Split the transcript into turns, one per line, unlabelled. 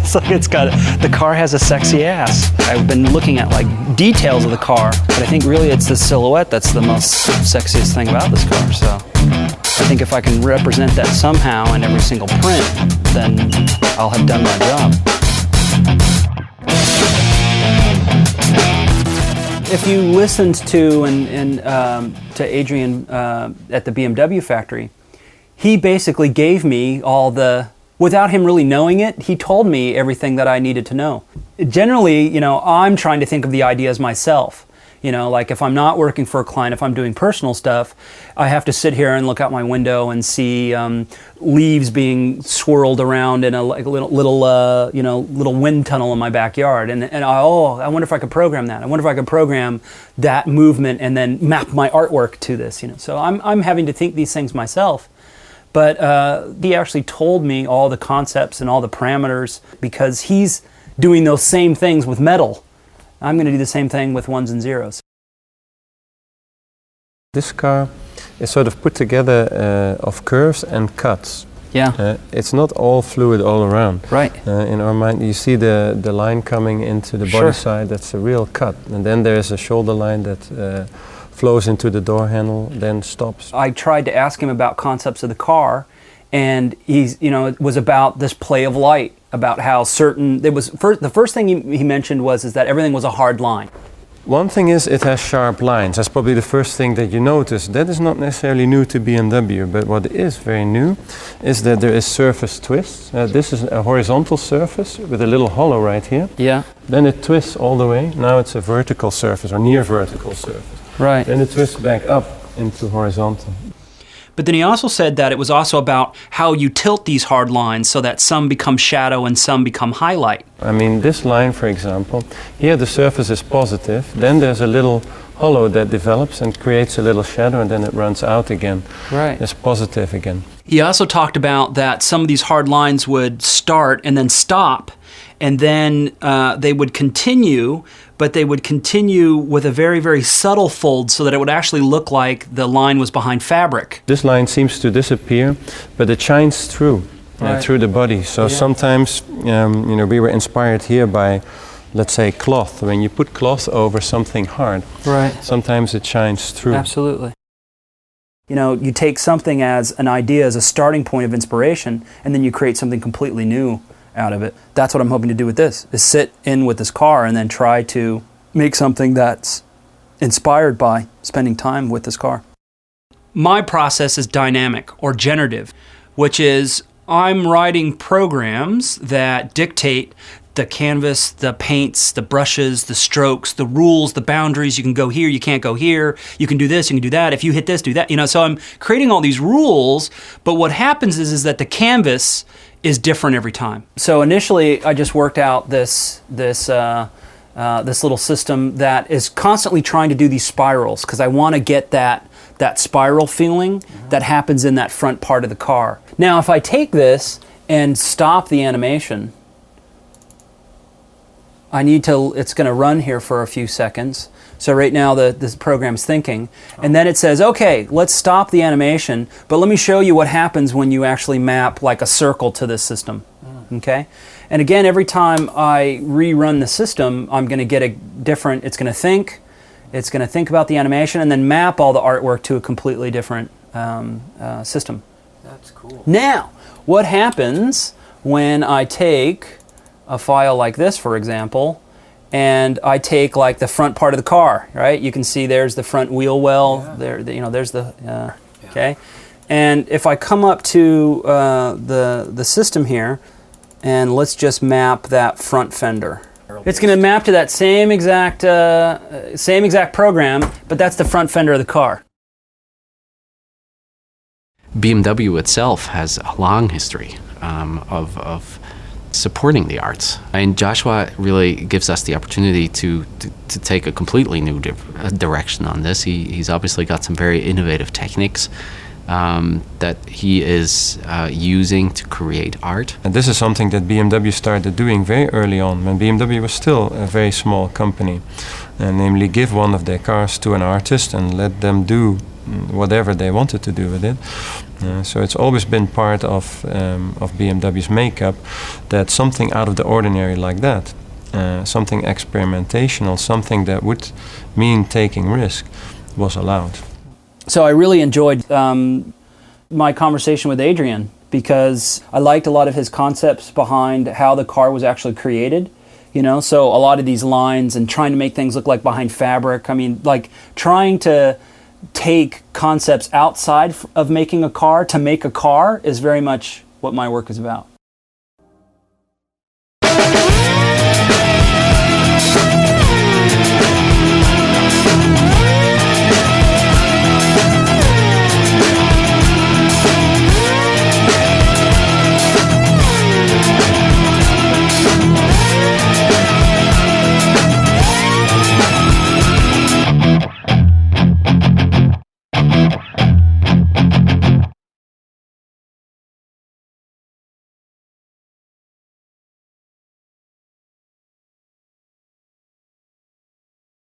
It's like the car has a sexy ass. I've been looking at like details of the car, but I think really it's the silhouette that's the most sexiest thing about this car. So I think if I can represent that somehow in every single print, then I'll have done my job. If you listened to to Adrian at the BMW factory, he basically gave me all the, without him really knowing it, he told me everything that I needed to know. Generally, you know, I'm trying to think of the ideas myself. You know, like if I'm not working for a client, if I'm doing personal stuff, I have to sit here and look out my window and see leaves being swirled around in a like little wind tunnel in my backyard, and I wonder if I could program that. I wonder if I could program that movement and then map my artwork to this. You know, so I'm having to think these things myself. But he actually told me all the concepts and all the parameters because he's doing those same things with metal. I'm going to do the same thing with ones and zeros.
This car is sort of put together of curves and cuts.
Yeah.
It's not all fluid all around.
Right.
In our mind, you see the line coming into the body side, that's a real cut. And then there's a shoulder line that flows into the door handle, then stops.
I tried to ask him about concepts of the car, and it was about this play of light, about how certain, the first thing he mentioned was that everything was a hard line.
One thing is it has sharp lines. That's probably the first thing that you notice. That is not necessarily new to BMW, but what is very new is that there is surface twists. This is a horizontal surface with a little hollow right here.
Yeah.
Then it twists all the way. Now it's a vertical surface or near vertical surface.
Right.
Then it twists back up into horizontal.
But then he also said that it was also about how you tilt these hard lines so that some become shadow and some become highlight.
I mean, this line, for example, here the surface is positive, then there's a little hollow that develops and creates a little shadow, and then it runs out again.
Right.
It's positive again.
He also talked about that some of these hard lines would start and then stop, and then they would continue, but they would continue with a very, very subtle fold so that it would actually look like the line was behind fabric.
This line seems to disappear, but it shines through, through the body. So sometimes, we were inspired here by, let's say, cloth. When you put cloth over something hard, sometimes it shines through.
Absolutely. You know, you take something as an idea, as a starting point of inspiration, and then you create something completely new out of it. That's what I'm hoping to do with this, is sit in with this car and then try to make something that's inspired by spending time with this car. My process is dynamic or generative, which is I'm writing programs that dictate the canvas, the paints, the brushes, the strokes, the rules, the boundaries. You can go here, you can't go here. You can do this, you can do that. If you hit this, do that. You know, so I'm creating all these rules, but what happens is that the canvas is different every time. So initially, I just worked out this little system that is constantly trying to do these spirals because I want to get that spiral feeling that happens in that front part of the car. Now, if I take this and stop the animation, it's going to run here for a few seconds. So right now this program's thinking, and then it says, okay, let's stop the animation, but let me show you what happens when you actually map like a circle to this system, okay? And again, every time I rerun the system, I'm going to get a different, it's going to think about the animation and then map all the artwork to a completely different system.
That's cool.
Now, what happens when I take a file like this, for example, and I take like the front part of the car, right? You can see there's the front wheel well, there's the, okay? And if I come up to the system here, and let's just map that front fender. It's going to map to that same exact program, but that's the front fender of the car.
BMW itself has a long history of supporting the arts. And Joshua really gives us the opportunity to take a completely new direction on this. He's obviously got some very innovative techniques that he is using to create art.
And this is something that BMW started doing very early on, when BMW was still a very small company. And namely give one of their cars to an artist and let them do whatever they wanted to do with it. So it's always been part of BMW's makeup that something out of the ordinary like that, something experimentational, something that would mean taking risk, was allowed.
So I really enjoyed my conversation with Adrian because I liked a lot of his concepts behind how the car was actually created. You know, so a lot of these lines and trying to make things look like behind fabric. I mean, like trying to take concepts outside of making a car to make a car is very much what my work is about.